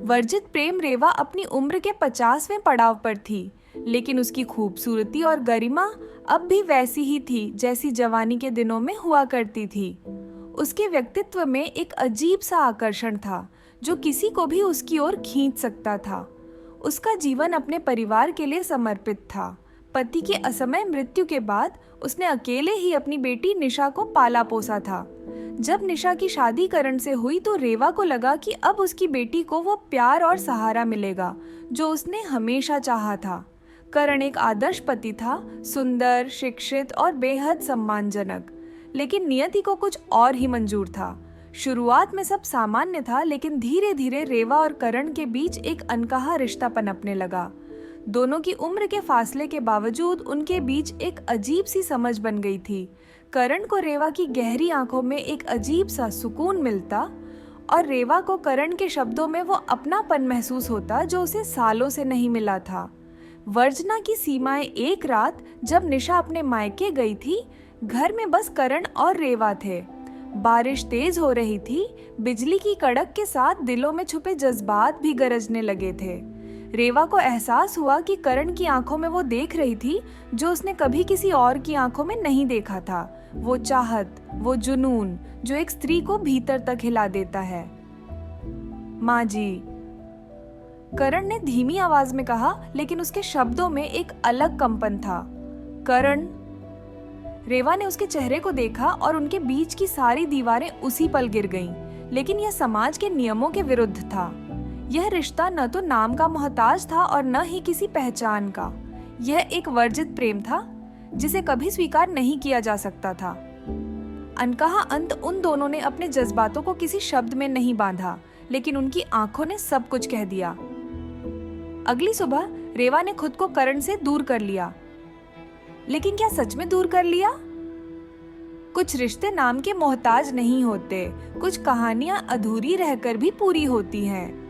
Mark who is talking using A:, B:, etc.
A: वर्जित प्रेम रेवा अपनी उम्र के 50वें पड़ाव पर थी, लेकिन उसकी खूबसूरती और गरिमा अब भी वैसी ही थी जैसी जवानी के दिनों में हुआ करती थी। उसके व्यक्तित्व में एक अजीब सा आकर्षण था जो किसी को भी उसकी ओर खींच सकता था। उसका जीवन अपने परिवार के लिए समर्पित था। पति के असमय मृत्यु के बाद उसने अकेले ही अपनी बेटी निशा को पाला पोसा था। जब निशा की शादी करण से हुई तो रेवा को लगा कि अब उसकी बेटी को वो प्यार और सहारा मिलेगा जो उसने हमेशा चाहा था। करण एक आदर्श पति था, सुंदर, शिक्षित और बेहद सम्मानजनक, लेकिन नियति को कुछ और ही मंजूर था। शुरुआत में सब सामान्य था, लेकिन धीरे धीरे रेवा और करण के बीच एक अनकहा रिश्ता पनपने लगा। दोनों की उम्र के फासले के बावजूद उनके बीच एक अजीब सी समझ बन गई थी। करण को रेवा की गहरी आंखों में एक अजीब सा सुकून मिलता और रेवा को करण के शब्दों में वो अपनापन महसूस होता जो उसे सालों से नहीं मिला था। वर्जना की सीमाएं एक रात जब निशा अपने मायके गई थी, घर में बस करण और रेवा थे। बारिश तेज हो रही थी, बिजली की कड़क के साथ दिलों में छुपे जज्बात भी गरजने लगे थे। रेवा को एहसास हुआ कि करण की आंखों में वो देख रही थी जो उसने कभी किसी और की आंखों में नहीं देखा था। वो चाहत, वो जुनून जो एक स्त्री को भीतर तक हिला देता है। माँ जी, करण ने धीमी आवाज में कहा, लेकिन उसके शब्दों में एक अलग कंपन था। करण। रेवा ने उसके चेहरे को देखा और उनके बीच की सारी दीवारें उसी पल गिर गईं। लेकिन यह समाज के नियमों के विरुद्ध था। यह रिश्ता न तो नाम का मोहताज था और न ही किसी पहचान का। यह एक वर्जित प्रेम था जिसे कभी स्वीकार नहीं किया जा सकता था। अनकहा अंत उन दोनों ने अपने जज्बातों को किसी शब्द में नहीं बांधा, लेकिन उनकी आंखों ने सब कुछ कह दिया। अगली सुबह रेवा ने खुद को करण से दूर कर लिया। लेकिन क्या सच में दूर कर लिया? कुछ रिश्ते नाम के मोहताज नहीं होते। कुछ कहानियां अधूरी रहकर भी पूरी होती हैं।